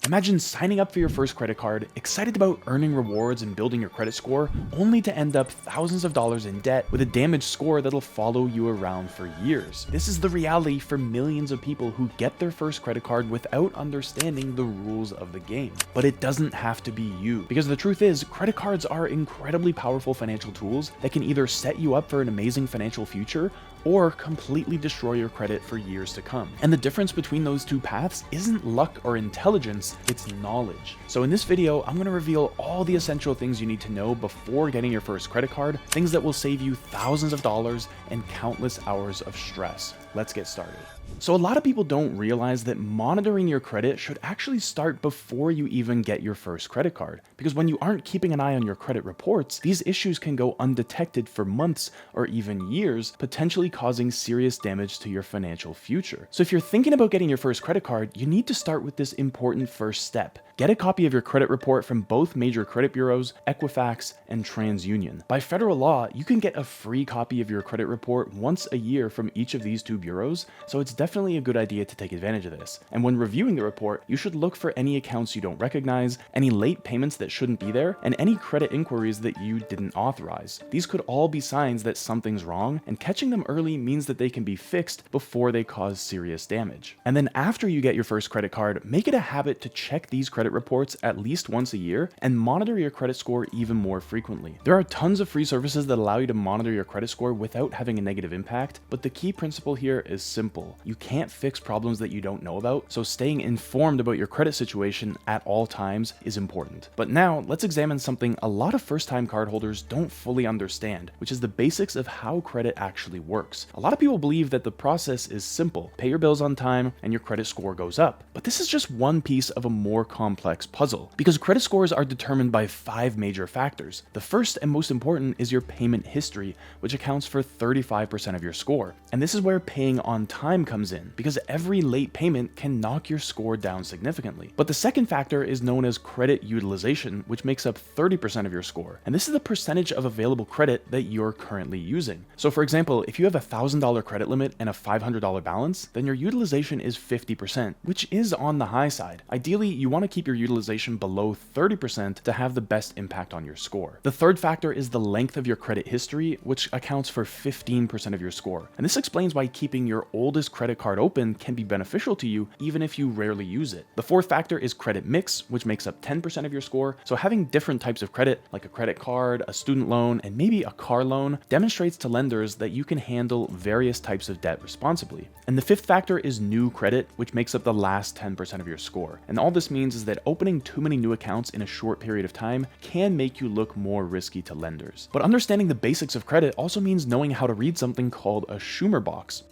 Imagine signing up for your first credit card, excited about earning rewards and building your credit score, only to end up thousands of dollars in debt with a damaged score that'll follow you around for years. This is the reality for millions of people who get their first credit card without understanding the rules of the game. But it doesn't have to be you, because the truth is, credit cards are incredibly powerful financial tools that can either set you up for an amazing financial future or completely destroy your credit for years to come. And the difference between those two paths isn't luck or intelligence, it's knowledge. So in this video, I'm going to reveal all the essential things you need to know before getting your first credit card, things that will save you thousands of dollars and countless hours of stress. Let's get started. So a lot of people don't realize that monitoring your credit should actually start before you even get your first credit card. Because when you aren't keeping an eye on your credit reports, these issues can go undetected for months or even years, potentially causing serious damage to your financial future. So if you're thinking about getting your first credit card, you need to start with this important first step. Get a copy of your credit report from both major credit bureaus, Equifax and TransUnion. By federal law, you can get a free copy of your credit report once a year from each of these two bureaus, so it's definitely a good idea to take advantage of this. And when reviewing the report, you should look for any accounts you don't recognize, any late payments that shouldn't be there, and any credit inquiries that you didn't authorize. These could all be signs that something's wrong, and catching them early means that they can be fixed before they cause serious damage. And then after you get your first credit card, make it a habit to check these credit reports at least once a year and monitor your credit score even more frequently. There are tons of free services that allow you to monitor your credit score without having a negative impact, but the key principle here is simple. You can't fix problems that you don't know about, so staying informed about your credit situation at all times is important. But now, let's examine something a lot of first-time cardholders don't fully understand, which is the basics of how credit actually works. A lot of people believe that the process is simple. Pay your bills on time and your credit score goes up. But this is just one piece of a more complex puzzle, because credit scores are determined by 5 major factors. The first and most important is your payment history, which accounts for 35% of your score. And this is where paying on time comes in, because every late payment can knock your score down significantly. But the second factor is known as credit utilization, which makes up 30% of your score. And this is the percentage of available credit that you're currently using. So for example, if you have a $1,000 credit limit and a $500 balance, then your utilization is 50%, which is on the high side. Ideally, you want to keep your utilization below 30% to have the best impact on your score. The third factor is the length of your credit history, which accounts for 15% of your score. And this explains why keeping your oldest credit card open can be beneficial to you even if you rarely use it. The fourth factor is credit mix, which makes up 10% of your score. So having different types of credit, like a credit card, a student loan, and maybe a car loan, demonstrates to lenders that you can handle various types of debt responsibly. And the fifth factor is new credit, which makes up the last 10% of your score. And all this means is that opening too many new accounts in a short period of time can make you look more risky to lenders. But understanding the basics of credit also means knowing how to read something called a Schumer Box.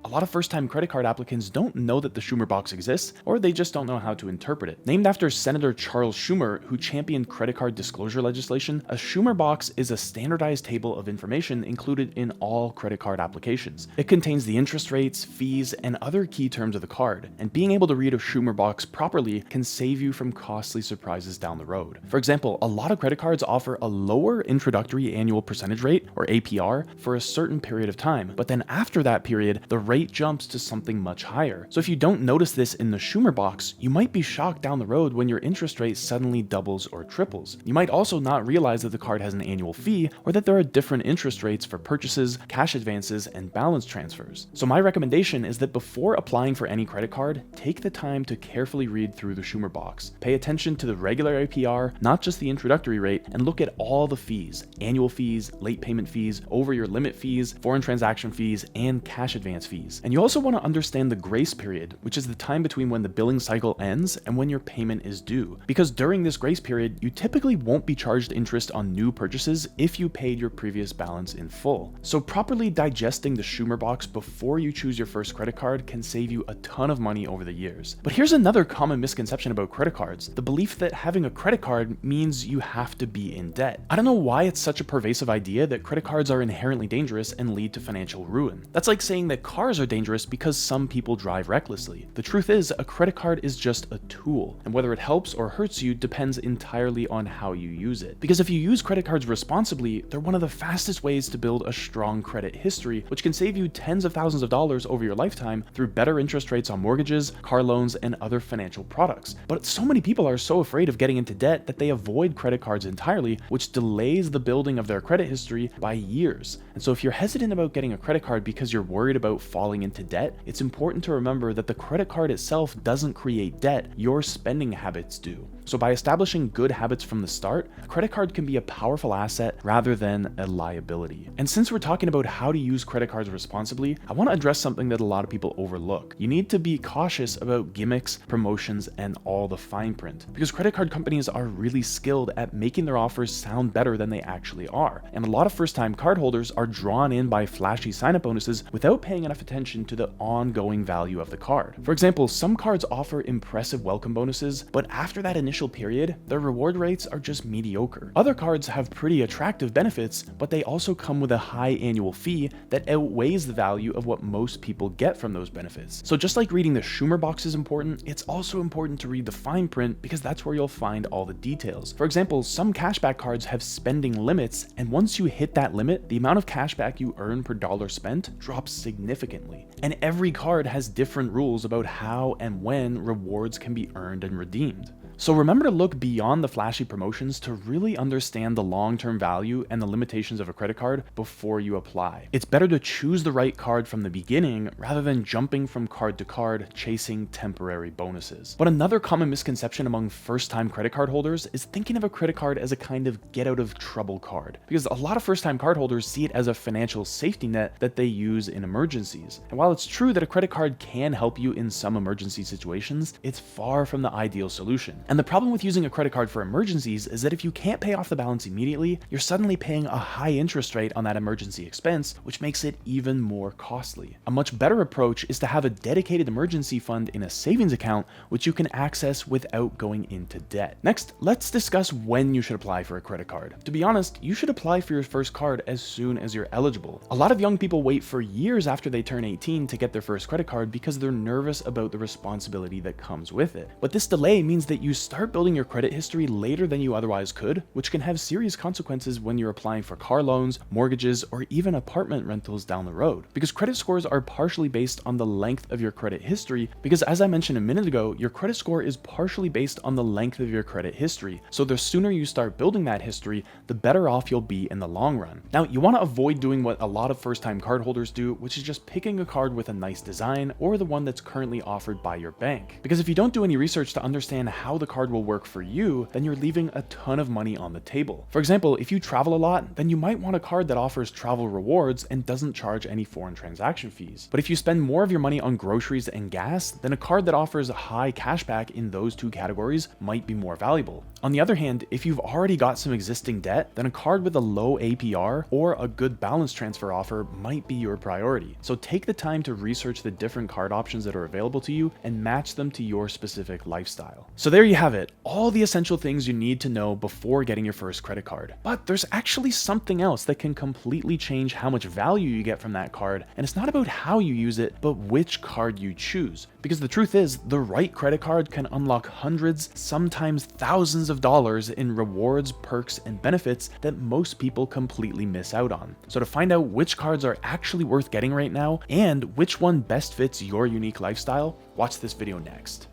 A lot of first-time credit card applicants don't know that the Schumer Box exists, or they just don't know how to interpret it. Named after Senator Charles Schumer, who championed credit card disclosure legislation, a Schumer Box is a standardized table of information included in all credit card applications. It contains the interest rates, fees, and other key terms of the card, and being able to read a Schumer Box properly can save you from costly surprises down the road. For example, a lot of credit cards offer a lower introductory annual percentage rate, or APR, for a certain period of time, but then after that period, the rate jumps to something much higher. So if you don't notice this in the Schumer Box, you might be shocked down the road when your interest rate suddenly doubles or triples. You might also not realize that the card has an annual fee, or that there are different interest rates for purchases, cash advances, and balance transfers. So my recommendation is that before applying for any credit card, take the time to carefully read through the Schumer Box. Pay attention to the regular APR, not just the introductory rate, and look at all the fees: annual fees, late payment fees, over your limit fees, foreign transaction fees, and cash advance fees. And you also want to understand the grace period, which is the time between when the billing cycle ends and when your payment is due. Because during this grace period, you typically won't be charged interest on new purchases if you paid your previous balance in full. So properly digesting the Schumer Box before you choose your first credit card can save you a ton of money over the years. But here's another common misconception about credit cards: the belief that having a credit card means you have to be in debt. I don't know why it's such a pervasive idea that credit cards are inherently dangerous and lead to financial ruin. That's like saying that cars cars are dangerous because some people drive recklessly. The truth is, a credit card is just a tool, and whether it helps or hurts you depends entirely on how you use it. Because if you use credit cards responsibly, they're one of the fastest ways to build a strong credit history, which can save you tens of thousands of dollars over your lifetime through better interest rates on mortgages, car loans, and other financial products. But so many people are so afraid of getting into debt that they avoid credit cards entirely, which delays the building of their credit history by years. And so if you're hesitant about getting a credit card because you're worried about falling into debt, it's important to remember that the credit card itself doesn't create debt, your spending habits do. So by establishing good habits from the start, a credit card can be a powerful asset rather than a liability. And since we're talking about how to use credit cards responsibly, I want to address something that a lot of people overlook. You need to be cautious about gimmicks, promotions, and all the fine print, because credit card companies are really skilled at making their offers sound better than they actually are. And a lot of first-time cardholders are drawn in by flashy sign-up bonuses without paying enough attention to the ongoing value of the card. For example, some cards offer impressive welcome bonuses, but after that initial period, their reward rates are just mediocre. Other cards have pretty attractive benefits, but they also come with a high annual fee that outweighs the value of what most people get from those benefits. So just like reading the Schumer Box is important, it's also important to read the fine print, because that's where you'll find all the details. For example, some cashback cards have spending limits, and once you hit that limit, the amount of cashback you earn per dollar spent drops significantly. And every card has different rules about how and when rewards can be earned and redeemed. So remember to look beyond the flashy promotions to really understand the long-term value and the limitations of a credit card before you apply. It's better to choose the right card from the beginning rather than jumping from card to card chasing temporary bonuses. But another common misconception among first-time credit card holders is thinking of a credit card as a kind of get-out-of-trouble card, because a lot of first-time card holders see it as a financial safety net that they use in emergencies. And while it's true that a credit card can help you in some emergency situations, it's far from the ideal solution. And the problem with using a credit card for emergencies is that if you can't pay off the balance immediately, you're suddenly paying a high interest rate on that emergency expense, which makes it even more costly. A much better approach is to have a dedicated emergency fund in a savings account, which you can access without going into debt. Next, let's discuss when you should apply for a credit card. To be honest, you should apply for your first card as soon as you're eligible. A lot of young people wait for years after they turn 18 to get their first credit card because they're nervous about the responsibility that comes with it. But this delay means that you start building your credit history later than you otherwise could, which can have serious consequences when you're applying for car loans, mortgages, or even apartment rentals down the road. Because credit scores are partially based on the length of your credit history, because as I mentioned a minute ago, your credit score is partially based on the length of your credit history. So the sooner you start building that history, the better off you'll be in the long run. Now, you want to avoid doing what a lot of first-time cardholders do, which is just picking a card with a nice design or the one that's currently offered by your bank. Because if you don't do any research to understand how the card will work for you, then you're leaving a ton of money on the table. For example, if you travel a lot, then you might want a card that offers travel rewards and doesn't charge any foreign transaction fees. But if you spend more of your money on groceries and gas, then a card that offers high cashback in those two categories might be more valuable. On the other hand, if you've already got some existing debt, then a card with a low APR or a good balance transfer offer might be your priority. So take the time to research the different card options that are available to you and match them to your specific lifestyle. So there you have it, all the essential things you need to know before getting your first credit card. But there's actually something else that can completely change how much value you get from that card, and it's not about how you use it, but which card you choose. Because the truth is, the right credit card can unlock hundreds, sometimes thousands of dollars in rewards, perks, and benefits that most people completely miss out on. So to find out which cards are actually worth getting right now, and which one best fits your unique lifestyle, watch this video next.